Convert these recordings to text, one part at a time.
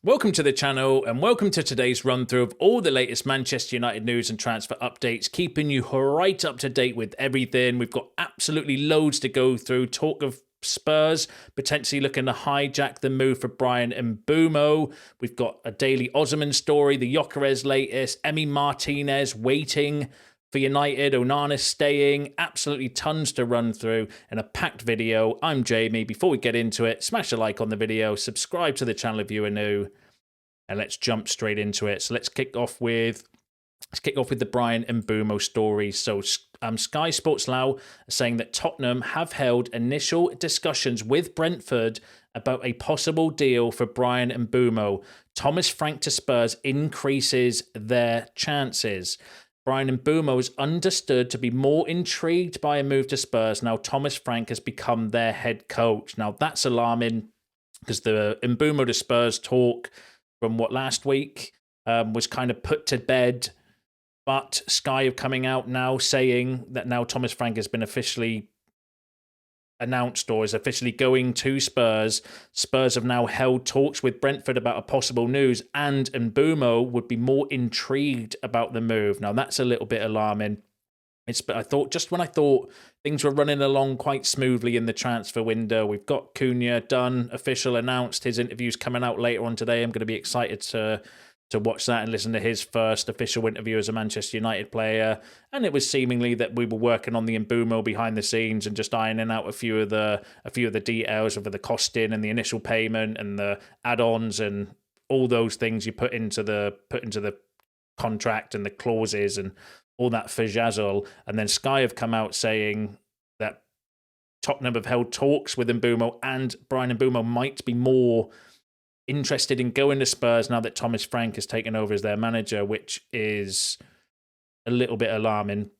Welcome to the channel and welcome to today's run through of all the latest Manchester United news and transfer updates, keeping you right up to date with everything. We've got absolutely loads to go through. Talk of Spurs potentially looking to hijack the move for Bryan Mbeumo. We've got a daily Osimhen story, the Gyokeres latest, Emi Martinez waiting for United, Onana staying, absolutely tons to run through in a packed video. I'm Jamie. Before we get into it, smash a like on the video, subscribe to the channel if you are new, and let's jump straight into it. So let's kick off with the Bryan Mbeumo story. So Sky Sports Now are saying that Tottenham have held initial discussions with Brentford about a possible deal for Bryan Mbeumo. Thomas Frank to Spurs increases their chances. Bryan Mbeumo is understood to be more intrigued by a move to Spurs now Thomas Frank has become their head coach. Now that's alarming because the Mbeumo to Spurs talk from last week was kind of put to bed, but Sky are coming out now saying that now Thomas Frank has been officially announced or is officially going to Spurs. Spurs have now held talks with Brentford about a possible news, and Mbeumo would be more intrigued about the move. Now that's a little bit alarming. I thought things were running along quite smoothly in the transfer window. We've got Cunha done, official, announced. His interview's coming out later on today. I'm going to be excited to watch that and listen to his first official interview as a Manchester United player. And it was seemingly that we were working on the Mbeumo behind the scenes and just ironing out a few of the details of the costing and the initial payment and the add-ons and all those things you put into the contract and the clauses and all that fajazzle. And then Sky have come out saying that Tottenham have held talks with Mbeumo and Bryan Mbeumo might be more interested in going to Spurs now that Thomas Frank has taken over as their manager, which is a little bit alarming.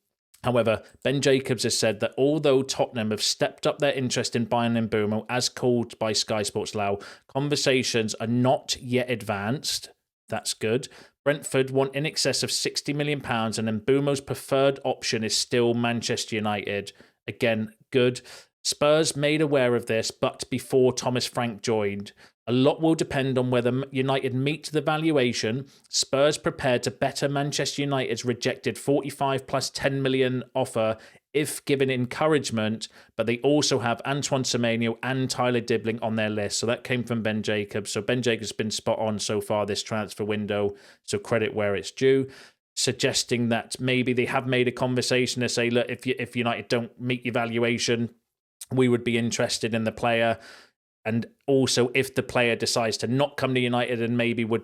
However, Ben Jacobs has said that although Tottenham have stepped up their interest in Bryan Mbeumo, as called by Sky Sports Lao, conversations are not yet advanced. That's good. Brentford want in excess of £60 million, and Mbeumo's preferred option is still Manchester United. Again, good. Spurs made aware of this, but before Thomas Frank joined. A lot will depend on whether United meet the valuation. Spurs prepared to better Manchester United's rejected 45 plus 10 million offer if given encouragement, but they also have Antoine Semenyo and Tyler Dibling on their list. So that came from Ben Jacobs. So Ben Jacobs has been spot on so far this transfer window, so credit where it's due, suggesting that maybe they have made a conversation to say, look, if United don't meet your valuation, we would be interested in the player. And also, if the player decides to not come to United and maybe would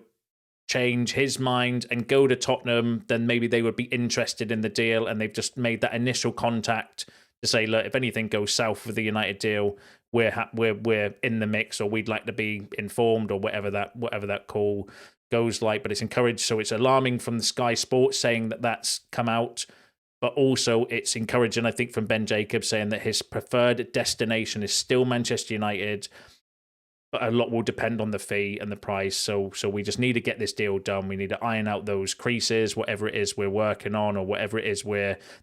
change his mind and go to Tottenham, then maybe they would be interested in the deal. And they've just made that initial contact to say, look, if anything goes south with the United deal, we're in the mix, or we'd like to be informed, or whatever that call goes like. But it's encouraged, so it's alarming from the Sky Sports saying that that's come out. But also it's encouraging, I think, from Ben Jacobs saying that his preferred destination is still Manchester United. But a lot will depend on the fee and the price. So we just need to get this deal done. We need to iron out those creases, whatever it is we're working on, or whatever it is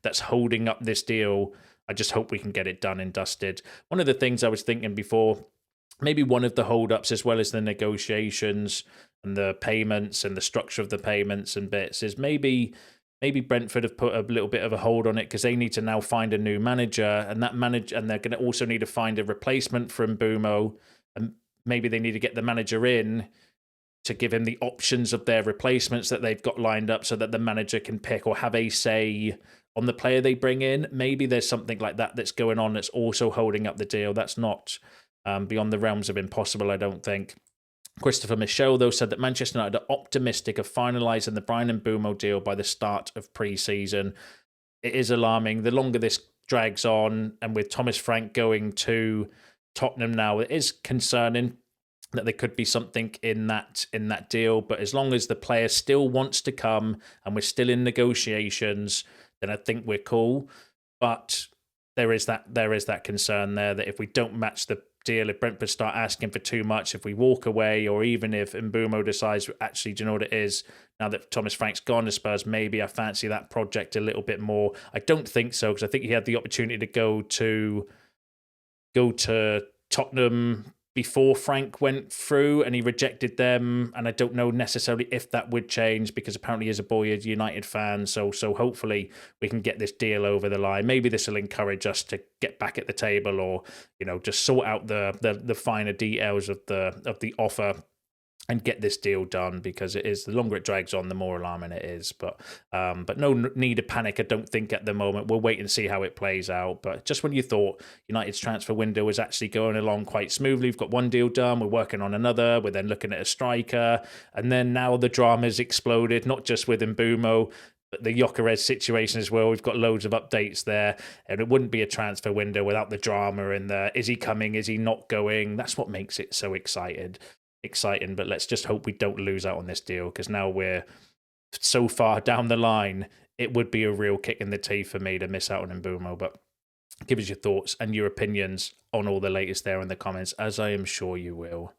that's holding up this deal. I just hope we can get it done and dusted. One of the things I was thinking before, maybe one of the holdups, as well as the negotiations and the payments and the structure of the payments and bits, is maybe Brentford have put a little bit of a hold on it because they need to now find a new manager, and they're going to also need to find a replacement for Mbeumo, and maybe they need to get the manager in to give him the options of their replacements that they've got lined up so that the manager can pick or have a say on the player they bring in. Maybe there's something like that that's going on that's also holding up the deal. That's not beyond the realms of impossible, I don't think. Christopher Michel, though, said that Manchester United are optimistic of finalising the Bryan Mbeumo deal by the start of pre-season. It is alarming. The longer this drags on, and with Thomas Frank going to Tottenham now, it is concerning that there could be something in that deal. But as long as the player still wants to come and we're still in negotiations, then I think we're cool. But there is that concern there that if we don't match the deal, if Brentford start asking for too much, if we walk away, or even if Mbeumo decides, actually, do you know what it is? Now that Thomas Frank's gone to Spurs, maybe I fancy that project a little bit more. I don't think so, because I think he had the opportunity to go to Tottenham before Frank went through and he rejected them, and I don't know necessarily if that would change because apparently he's a Boyd United fan. So hopefully we can get this deal over the line. Maybe this will encourage us to get back at the table, or just sort out the finer details of the offer and get this deal done, because it is, the longer it drags on, the more alarming it is. But no need to panic, I don't think, at the moment. We'll wait and see how it plays out. But just when you thought United's transfer window was actually going along quite smoothly, we've got one deal done, we're working on another, we're then looking at a striker, and then now the drama's exploded, not just with Mbeumo, but the Gyokeres situation as well. We've got loads of updates there, and it wouldn't be a transfer window without the drama and the, is he coming, is he not going? That's what makes it so exciting. But let's just hope we don't lose out on this deal, because now we're so far down the line, it would be a real kick in the teeth for me to miss out on Mbeumo. But give us your thoughts and your opinions on all the latest there in the comments, as I am sure you will.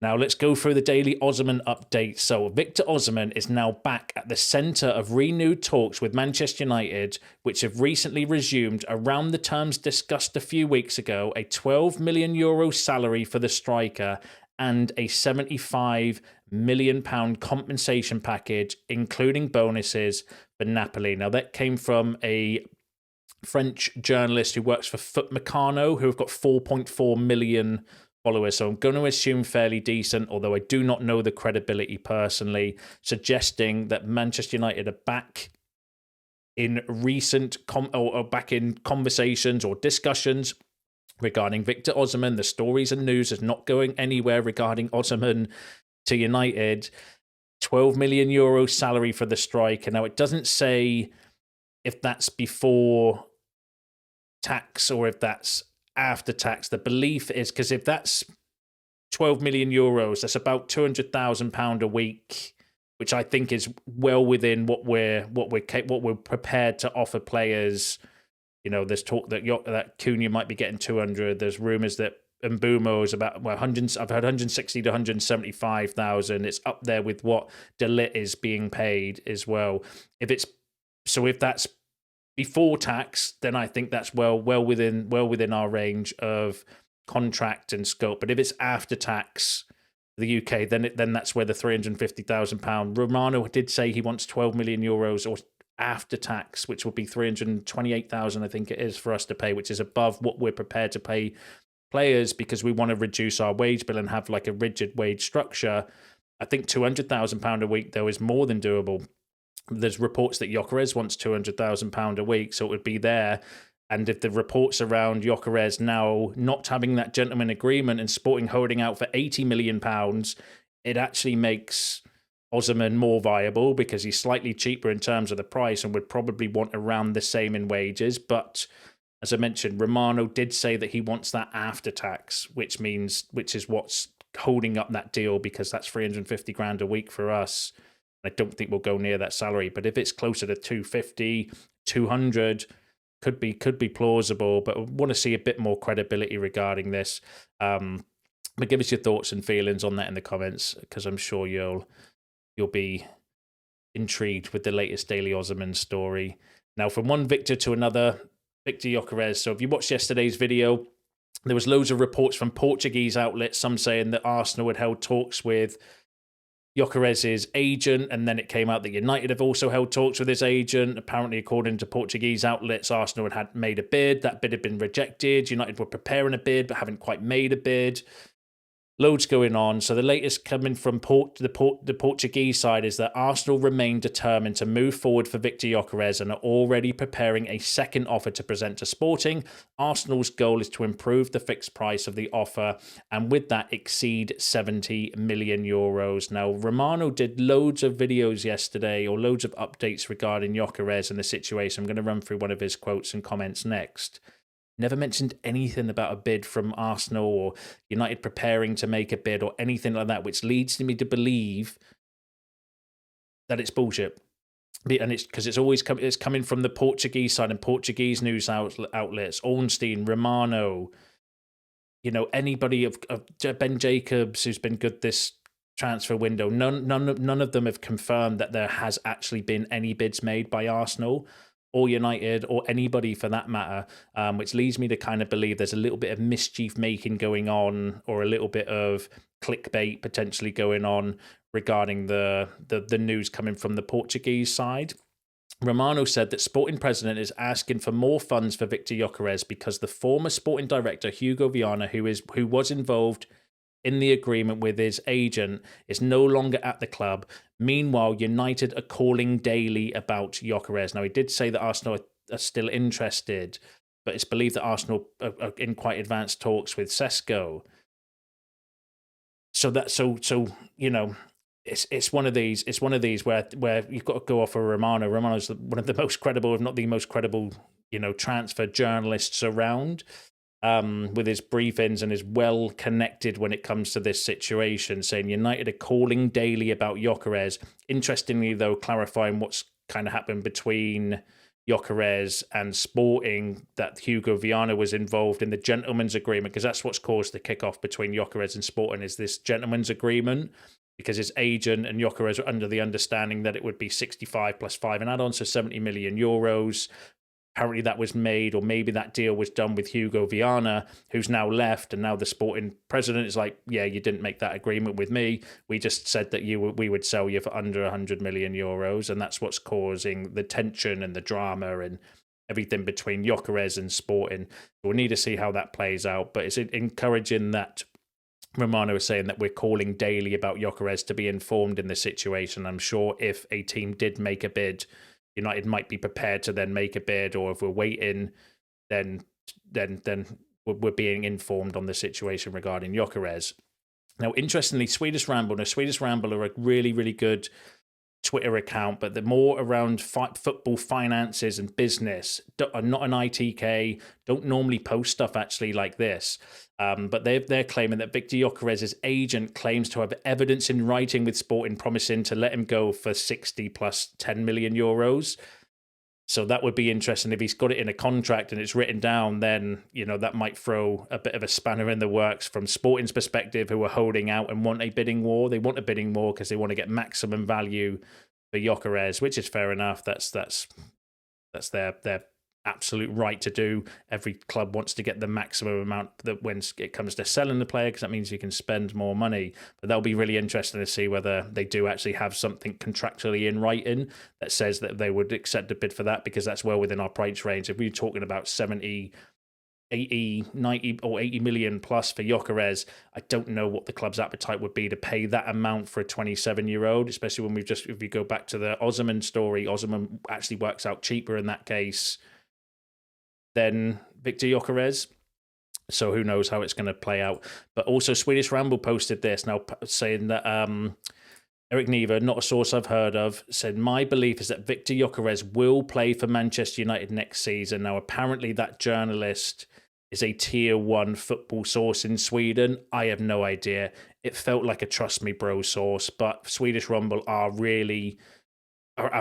Now let's go through the daily Osimhen update. So Victor Osimhen is now back at the centre of renewed talks with Manchester United, which have recently resumed around the terms discussed a few weeks ago: a €12 million salary for the striker and a £75 million compensation package, including bonuses, for Napoli. Now that came from a French journalist who works for Foot Meccano, who have got 4.4 million followers, so I'm going to assume fairly decent, although I do not know the credibility personally, suggesting that Manchester United are back in back in conversations or discussions regarding Victor Osimhen. The stories and news is not going anywhere regarding Osimhen to United. €12 million salary for the striker. Now, it doesn't say if that's before tax or if that's after tax. The belief is, because if that's €12 million, that's about £200,000 a week, which I think is well within what we're prepared to offer players. There's talk that Cunha might be getting 200. There's rumours that Mbeumo is about 100. I've heard 160 to 175,000. It's up there with what De Ligt is being paid as well. If that's before tax, then I think that's well within our range of contract and scope. But if it's after tax, the UK, then that's where the £350,000. Romano did say he wants €12 million or after tax, which will be 328,000, I think it is, for us to pay, which is above what we're prepared to pay players, because we want to reduce our wage bill and have like a rigid wage structure. I think £200,000 a week though is more than doable. There's reports that Gyokeres wants £200,000 a week, so it would be there. And if the reports around Gyokeres now not having that gentleman agreement and Sporting holding out for £80 million, it actually makes Osimhen more viable, because he's slightly cheaper in terms of the price and would probably want around the same in wages. But as I mentioned, Romano did say that he wants that after tax, which is what's holding up that deal, because that's 350 grand a week for us. I don't think we'll go near that salary, but if it's closer to 250, 200, could be plausible. But I want to see a bit more credibility regarding this. But give us your thoughts and feelings on that in the comments, because I'm sure you'll be intrigued with the latest Daily Osimhen story. Now, from one Victor to another, Victor Gyokeres. So if you watched yesterday's video, there was loads of reports from Portuguese outlets, some saying that Arsenal had held talks with Gyokeres' agent, and then it came out that United have also held talks with his agent. Apparently, according to Portuguese outlets, Arsenal had made a bid. That bid had been rejected. United were preparing a bid, but haven't quite made a bid. Loads going on. So the latest coming from the Portuguese side is that Arsenal remain determined to move forward for Victor Gyokeres and are already preparing a second offer to present to Sporting. Arsenal's goal is to improve the fixed price of the offer and with that exceed €70 million. Now, Romano did loads of videos yesterday, or loads of updates regarding Gyokeres and the situation. I'm going to run through one of his quotes and comments next. Never mentioned anything about a bid from Arsenal or United preparing to make a bid or anything like that, which leads me to believe that it's bullshit. And it's because it's coming from the Portuguese side and Portuguese news outlets, Ornstein, Romano, anybody of Ben Jacobs, who's been good this transfer window. None of them have confirmed that there has actually been any bids made by Arsenal. or United or anybody for that matter, which leads me to kind of believe there's a little bit of mischief making going on, or a little bit of clickbait potentially going on regarding the news coming from the Portuguese side. Romano said that Sporting president is asking for more funds for Victor Gyokeres because the former Sporting director Hugo Viana, who was involved in the agreement with his agent, is no longer at the club. Meanwhile, United are calling daily about Gyokeres. Now, he did say that Arsenal are still interested, but it's believed that Arsenal are in quite advanced talks with Sesko. So you know, it's one of these where you've got to go off of Romano. Romano's one of the most credible, if not the most credible, transfer journalists around. With his briefings, and is well connected when it comes to this situation, saying United are calling daily about Gyokeres. Interestingly, though, clarifying what's kind of happened between Gyokeres and Sporting, that Hugo Viana was involved in the gentleman's agreement, because that's what's caused the kickoff between Gyokeres and Sporting, is this gentleman's agreement, because his agent and Gyokeres were under the understanding that it would be 65 plus 5 and add-on, so 70 million euros. Apparently that was made, or maybe that deal was done with Hugo Viana, who's now left, and now the Sporting president is like, yeah, you didn't make that agreement with me. We just said that we would sell you for under 100 million euros, and that's what's causing the tension and the drama and everything between Gyokeres and Sporting. We'll need to see how that plays out, but it's encouraging that Romano is saying that we're calling daily about Gyokeres to be informed in the situation. I'm sure if a team did make a bid, United might be prepared to then make a bid, or if we're waiting, then we're being informed on the situation regarding Gyokeres. Now, interestingly, Swedish Ramble are a really, really good Twitter account, but they're more around football finances and business. Are not an ITK, don't normally post stuff actually like this. But they're claiming that Victor Gyokeres' agent claims to have evidence in writing with Sporting promising to let him go for 60 plus 10 million euros. So that would be interesting. If he's got it in a contract and it's written down, then, that might throw a bit of a spanner in the works from Sporting's perspective, who are holding out and want a bidding war. They want a bidding war because they want to get maximum value for Gyokeres, which is fair enough. That's their absolute right to do. Every club wants to get the maximum amount that when it comes to selling the player, because that means you can spend more money. But that'll be really interesting to see whether they do actually have something contractually in writing that says that they would accept a bid for that, because that's well within our price range. If we're talking about 70, 80, 90 or 80 million plus for Gyokeres, I don't know what the club's appetite would be to pay that amount for a 27-year-old, especially when if you go back to the Osimhen story, Osimhen actually works out cheaper in that case than Victor Gyokeres. So who knows how it's going to play out. But also Swedish Ramble posted this now, saying that Eric Neva, not a source I've heard of, said, my belief is that Victor Gyokeres will play for Manchester United next season. Now, apparently that journalist is a tier 1 football source in Sweden. I have no idea. It felt like a trust me bro source, but Swedish Rumble are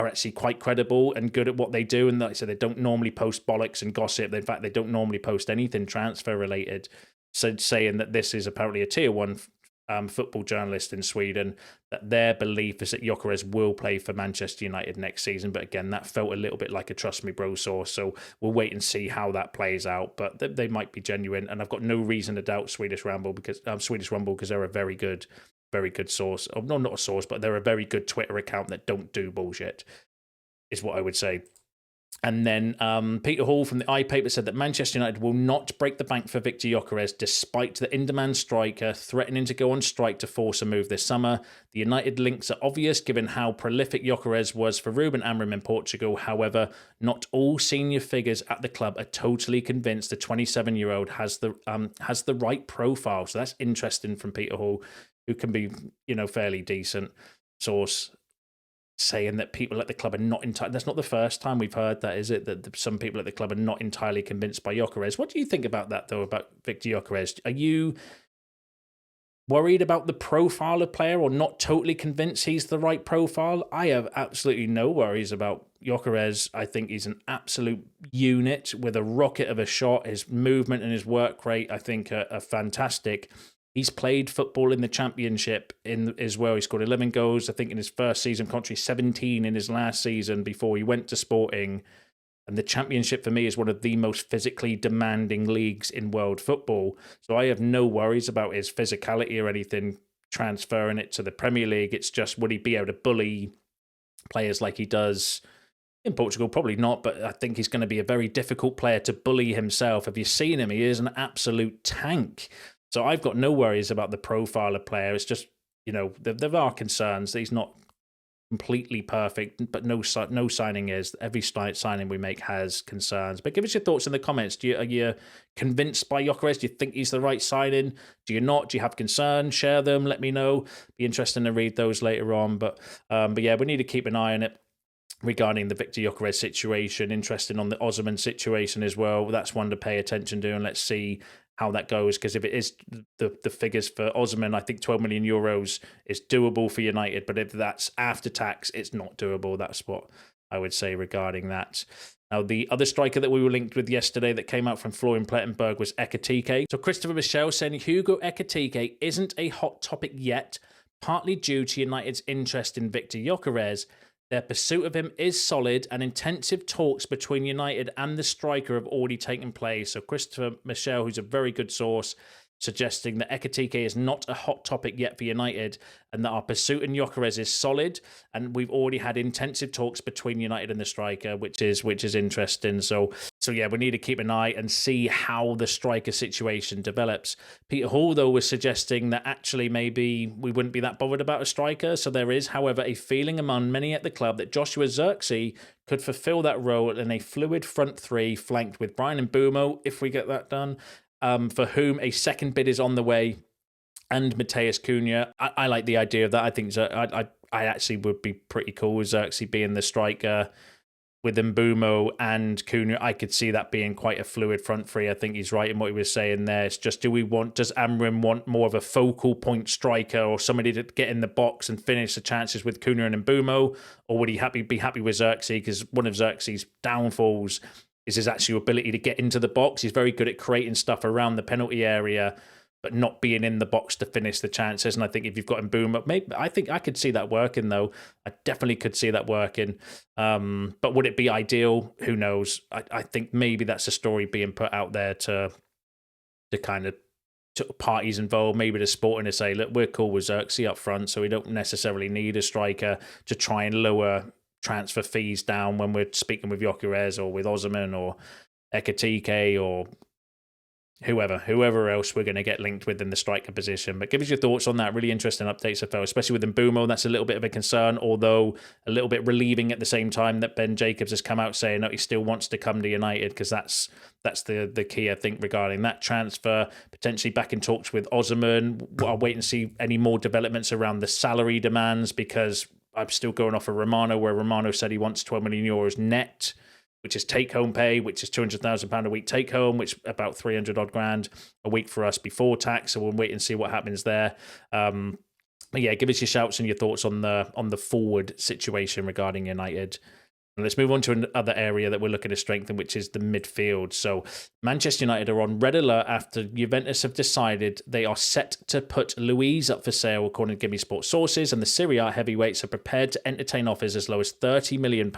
actually quite credible and good at what they do. And like I said, they don't normally post bollocks and gossip. In fact, they don't normally post anything transfer related. So saying that this is apparently a tier 1 football journalist in Sweden, that their belief is that Gyokeres will play for Manchester United next season. But again, that felt a little bit like a trust me bro source. So we'll wait and see how that plays out. But they might be genuine. And I've got no reason to doubt Swedish Rumble because they're a very good source. Oh, no, not a source, but they're a very good Twitter account that don't do bullshit, is what I would say. And then Peter Hall from the iPaper said that Manchester United will not break the bank for Victor Gyokeres, despite the in-demand striker threatening to go on strike to force a move this summer. The United links are obvious, given how prolific Gyokeres was for Ruben Amorim in Portugal. However, not all senior figures at the club are totally convinced the 27-year-old has the right profile. So that's interesting from Peter Hall, who can be, fairly decent source, saying that people at the club are not entirely... That's not the first time we've heard that, is it? That some people at the club are not entirely convinced by Gyokeres. What do you think about that, though, about Victor Gyokeres? Are you worried about the profile of player, or not totally convinced he's the right profile? I have absolutely no worries about Gyokeres. I think he's an absolute unit with a rocket of a shot. His movement and his work rate, I think, are fantastic. He's played football in the Championship as well. He scored 11 goals, I think, in his first season country, 17 in his last season before he went to Sporting. And the Championship for me is one of the most physically demanding leagues in world football. So I have no worries about his physicality or anything transferring it to the Premier League. It's just, would he be able to bully players like he does in Portugal? Probably not, but I think he's going to be a very difficult player to bully himself. Have you seen him? He is an absolute tank. So I've got no worries about the profile of player. It's just, there are concerns that he's not completely perfect, but no signing is. Every signing we make has concerns. But give us your thoughts in the comments. Are you convinced by Gyokeres? Do you think he's the right signing? Do you not? Do you have concerns? Share them. Let me know. Be interesting to read those later on. But yeah, we need to keep an eye on it regarding the Victor Gyokeres situation. Interesting on the Osimhen situation as well. That's one to pay attention to, and let's see how that goes, because if it is the figures for Osimhen, I think 12 million euros is doable for United, but if that's after tax, it's not doable. That's what I would say regarding that. Now, the other striker that we were linked with yesterday that came out from Florian Plettenberg was Ekitike. So Christopher Michel saying Hugo Ekitike isn't a hot topic yet, partly due to United's interest in Victor Gyokeres. Their pursuit of him is solid, and intensive talks between United and the striker have already taken place. So Christopher Michel, who's a very good source, suggesting that Ekitike is not a hot topic yet for United, and that our pursuit in Gyokeres is solid, and we've already had intensive talks between United and the striker, which is interesting. So yeah, we need to keep an eye and see how the striker situation develops. Peter Hall, though, was suggesting that actually maybe we wouldn't be that bothered about a striker. So there is, however, a feeling among many at the club that Joshua Zirkzee could fulfill that role in a fluid front three flanked with Bryan Mbeumo, if we get that done, for whom a second bid is on the way, and Matheus Cunha. I like the idea of that. I think I actually would be pretty cool with Zirkzee being the striker with Mbeumo and Cunha. I could see that being quite a fluid front three. I think he's right in what he was saying there. It's just, does Amrin want more of a focal point striker or somebody to get in the box and finish the chances with Cunha and Mbeumo, or would he be happy with Zirkzee? Because one of Zirkzee's downfalls is his actual ability to get into the box. He's very good at creating stuff around the penalty area, but not being in the box to finish the chances. And I think if you've got Mbeumo, maybe I think I could see that working, though. I definitely could see that working. But would it be ideal? Who knows? I think maybe that's a story being put out there to kind of parties involved, maybe the Sporting, to say, look, we're cool with Zirkzee up front, so we don't necessarily need a striker to try and lower transfer fees down when we're speaking with Gyokeres or with Osimhen or Ekitike or whoever else we're going to get linked with in the striker position. But give us your thoughts on that. Really interesting updates I felt, especially with Mbeumo. That's a little bit of a concern, although a little bit relieving at the same time that Ben Jacobs has come out saying that he still wants to come to United, because that's the key, I think, regarding that transfer. Potentially back in talks with Osimhen. I'll wait and see any more developments around the salary demands, because I'm still going off of Romano, where Romano said he wants 12 million euros net, which is take-home pay, which is £200,000 a week take-home, which about 300 odd grand a week for us before tax. So we'll wait and see what happens there. But yeah, give us your shouts and your thoughts on the forward situation regarding United. And let's move on to another area that we're looking to strengthen, which is the midfield. So Manchester United are on red alert after Juventus have decided they are set to put Luiz up for sale, according to Gimme Sports sources, and the Serie A heavyweights are prepared to entertain offers as low as £30 million,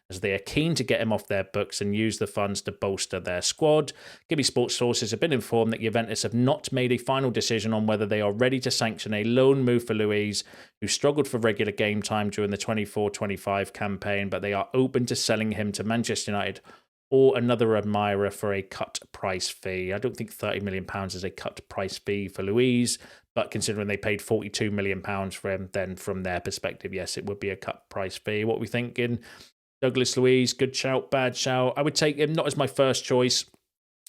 as they are keen to get him off their books and use the funds to bolster their squad. Gimme Sports sources have been informed that Juventus have not made a final decision on whether they are ready to sanction a loan move for Luiz, who struggled for regular game time during the 24-25 campaign, but they are open to selling him to Manchester United or another admirer for a cut price fee. I don't think £30 million is a cut price fee for Luiz, but considering they paid £42 million for him, then from their perspective, yes, it would be a cut price fee. What are we thinking? Douglas Luiz, good shout, bad shout. I would take him, not as my first choice.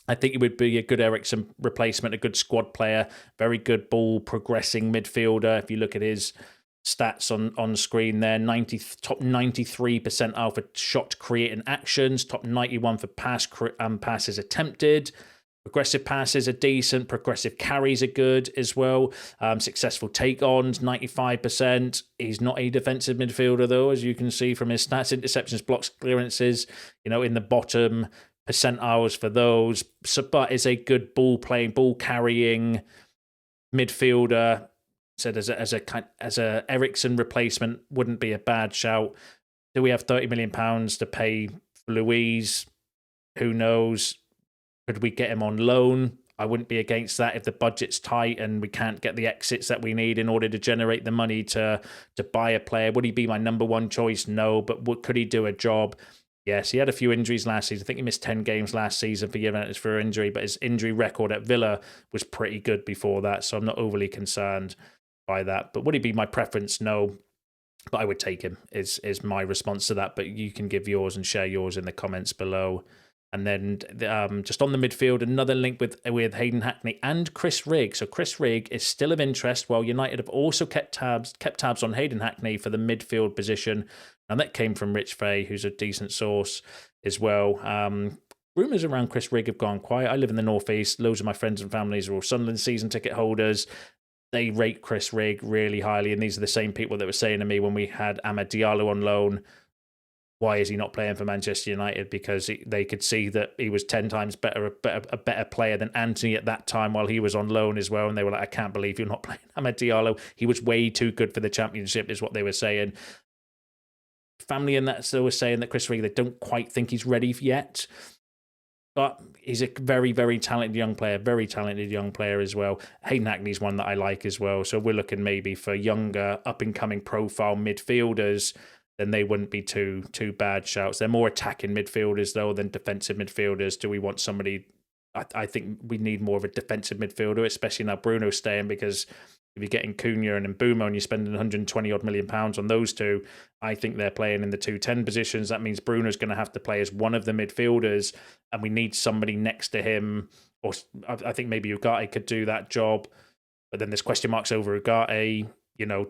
I think he would be a good Eriksen replacement, a good squad player, very good ball progressing midfielder. If you look at his stats on screen there, top 93% are for shot creating actions, top 91 for passes attempted. Progressive passes are decent. Progressive carries are good as well. Successful take-ons, 95%. He's not a defensive midfielder, though, as you can see from his stats. Interceptions, blocks, clearances, in the bottom percentiles for those. So, but is a good ball-playing, ball-carrying midfielder. Said as a Eriksen replacement wouldn't be a bad shout. Do we have £30 million to pay Luis, who knows? Could we get him on loan? I wouldn't be against that if the budget's tight and we can't get the exits that we need in order to generate the money to buy a player. Would he be my number one choice? No, but could he do a job? Yes, he had a few injuries last season. I think he missed 10 games last season for Juventus for injury, but his injury record at Villa was pretty good before that, so I'm not overly concerned by that. But would he be my preference? No, but I would take him, is my response to that. But you can give yours and share yours in the comments below. And then just on the midfield, another link with Hayden Hackney and Chris Rigg. So Chris Rigg is still of interest, while United have also kept tabs on Hayden Hackney for the midfield position. And that came from Rich Fay, who's a decent source as well. Rumours around Chris Rigg have gone quiet. I live in the northeast. Loads of my friends and families are all Sunderland season ticket holders. They rate Chris Rigg really highly, and these are the same people that were saying to me when we had Amad Diallo on loan, why is he not playing for Manchester United? Because they could see that he was 10 times a better player than Antony at that time while he was on loan as well. And they were like, I can't believe you're not playing Amad Diallo. He was way too good for the Championship, is what they were saying. Family and that still was saying that Chris Rigg, they don't quite think he's ready yet. But he's a very, very talented young player as well. Hayden Hackney's one that I like as well. So we're looking maybe for younger, up-and-coming profile midfielders. Then they wouldn't be too bad shouts. They're more attacking midfielders, though, than defensive midfielders. Do we want somebody... I think we need more of a defensive midfielder, especially now Bruno's staying, because if you're getting Cunha and Mbeumo and you're spending 120-odd million pounds on those two, I think they're playing in the 2-10 positions. That means Bruno's going to have to play as one of the midfielders, and we need somebody next to him. Or I think maybe Ugarte could do that job. But then there's question marks over Ugarte. You know,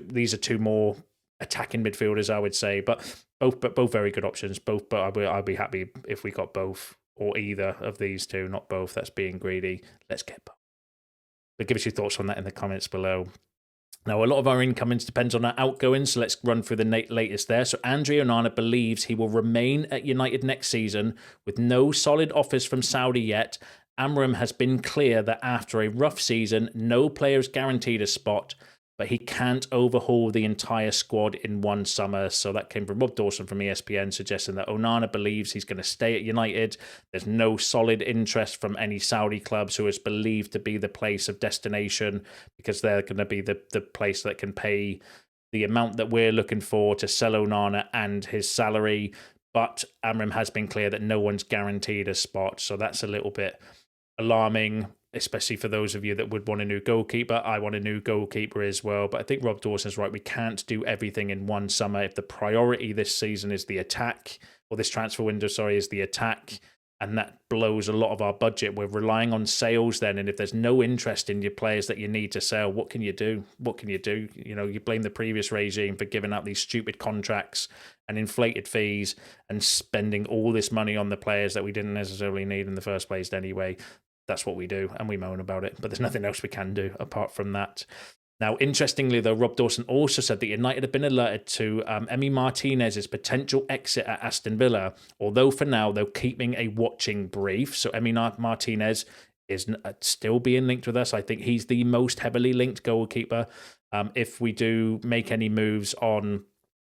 these are two more attacking midfielders, I would say, but both very good options. But I'd be happy if we got both or either of these two, not both. That's being greedy. Let's get both. But give us your thoughts on that in the comments below. Now, a lot of our incomings depends on our outgoings, so let's run through the latest there. So André Onana believes he will remain at United next season with no solid offers from Saudi yet. Amram has been clear that after a rough season, no player is guaranteed a spot, but he can't overhaul the entire squad in one summer. So that came from Rob Dawson from ESPN, suggesting that Onana believes he's going to stay at United. There's no solid interest from any Saudi clubs, who is believed to be the place of destination, because they're going to be the place that can pay the amount that we're looking for to sell Onana and his salary. But Amram has been clear that no one's guaranteed a spot. So that's a little bit alarming, especially for those of you that would want a new goalkeeper. I want a new goalkeeper as well. But I think Rob Dawson's right. We can't do everything in one summer. If the priority this season is the attack, or this transfer window, sorry, is the attack, and that blows a lot of our budget, we're relying on sales then. And if there's no interest in your players that you need to sell, what can you do? What can you do? You know, you blame the previous regime for giving out these stupid contracts and inflated fees and spending all this money on the players that we didn't necessarily need in the first place anyway. That's what we do, and we moan about it, but there's nothing else we can do apart from that. Now, interestingly, though, Rob Dawson also said that United have been alerted to Emi Martinez's potential exit at Aston Villa, although for now they're keeping a watching brief. So Emi Martinez is still being linked with us. I think he's the most heavily linked goalkeeper. If we do make any moves on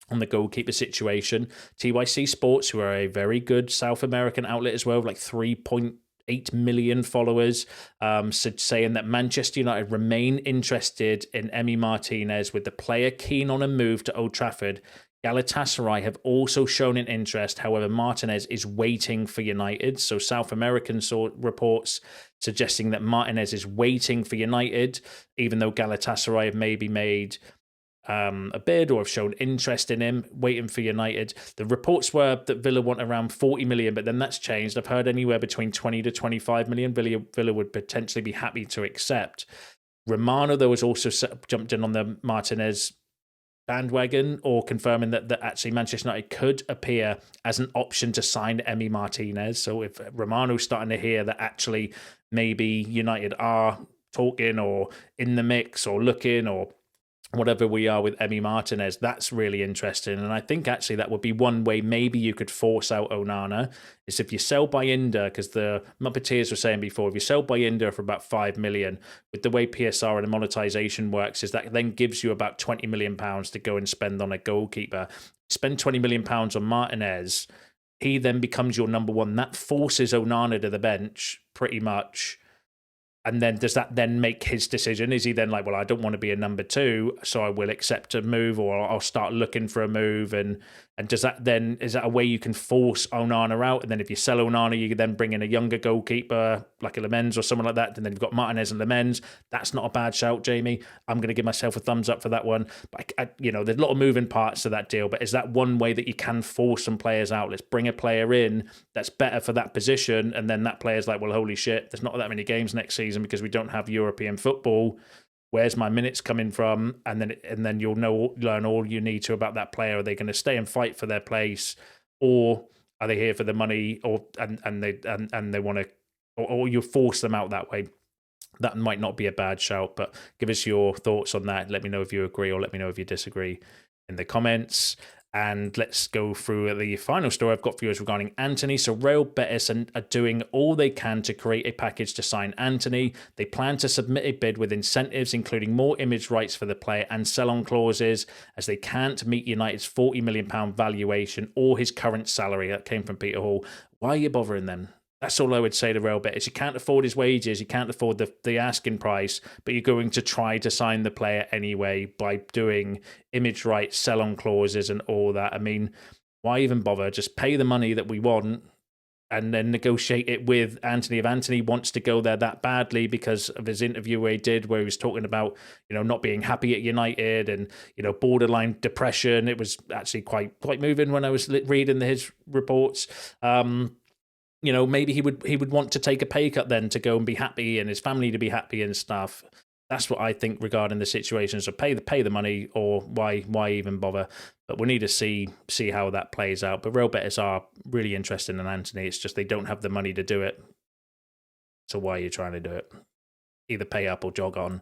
the goalkeeper situation, TYC Sports, who are a very good South American outlet as well, like 3.8 million followers, saying that Manchester United remain interested in Emi Martinez, with the player keen on a move to Old Trafford. Galatasaray have also shown an interest. However, Martinez is waiting for United. So South American reports suggesting that Martinez is waiting for United, even though Galatasaray have maybe made a bid or have shown interest in him, waiting for United. The reports were that Villa want around 40 million, but then that's changed. I've heard anywhere between 20 to 25 million Villa would potentially be happy to accept. Romano, though, has also jumped in on the Martinez bandwagon, or confirming that actually Manchester United could appear as an option to sign Emi Martinez. So if Romano's starting to hear that actually maybe United are talking or in the mix or looking or whatever we are with Emi Martinez, that's really interesting. And I think actually that would be one way maybe you could force out Onana, is if you sell Bayindir, because the Muppeteers were saying before, if you sell Bayindir for about 5 million, with the way PSR and the monetization works, is that then gives you about 20 million pounds to go and spend on a goalkeeper. Spend 20 million pounds on Martinez, he then becomes your number one. That forces Onana to the bench pretty much. And then does that then make his decision? Is he then like, well, I don't want to be a number two, so I will accept a move, or I'll start looking for a move? And does that then, is that a way you can force Onana out? And then if you sell Onana, you can then bring in a younger goalkeeper like a Lemens or someone like that. And then you've got Martinez and Lemens. That's not a bad shout, Jamie. I'm going to give myself a thumbs up for that one. But there's a lot of moving parts to that deal. But is that one way that you can force some players out? Let's bring a player in that's better for that position, and then that player's like, well, holy shit, there's not that many games next season because we don't have European football. Where's my minutes coming from? And then you'll learn all you need to about that player. Are they going to stay and fight for their place, or are they here for the money, or and they want to, or you force them out that way? That might not be a bad shout, but give us your thoughts on that. Let me know if you agree, or let me know if you disagree in the comments. And let's go through the final story I've got for you is regarding Antony. So Real Betis are doing all they can to create a package to sign Antony. They plan to submit a bid with incentives, including more image rights for the player and sell-on clauses, as they can't meet United's £40 million valuation or his current salary. That came from Peter Hall. Why are you bothering them? That's all I would say to Real Betis. You can't afford his wages, you can't afford the asking price, but you're going to try to sign the player anyway by doing image rights, sell-on clauses and all that. I mean, why even bother? Just pay the money that we want and then negotiate it with Antony. If Antony wants to go there that badly because of his interview where he was talking about, not being happy at United and, borderline depression. It was actually quite moving when I was reading his reports. Maybe he would want to take a pay cut then to go and be happy and his family to be happy and stuff. That's what I think regarding the situation. So pay the money, or why even bother? But we need to see how that plays out. But Real Betis are really interested in Antony. It's just they don't have the money to do it. So why are you trying to do it? Either pay up or jog on.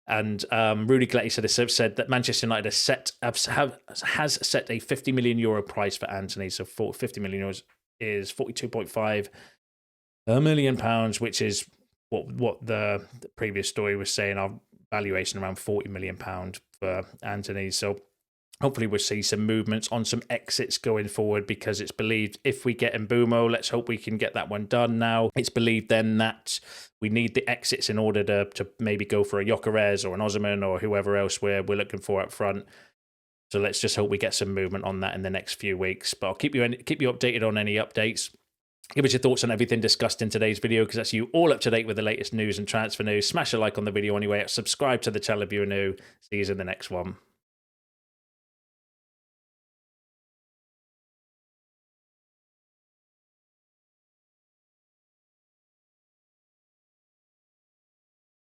And Rudy Gletti said that Manchester United has set a €50 million price for Antony. So for €50 million is £42.5 million, which is what the previous story was saying, our valuation around £40 million for Antony. So hopefully we'll see some movements on some exits going forward, because it's believed if we get Mbeumo, let's hope we can get that one done now. It's believed then that we need the exits in order to maybe go for a Gyokeres or an Osimhen or whoever else we're looking for up front. So let's just hope we get some movement on that in the next few weeks. But I'll keep you updated on any updates. Give us your thoughts on everything discussed in today's video, because that's you all up to date with the latest news and transfer news. Smash a like on the video anyway. Subscribe to the channel if you're new. See you in the next one.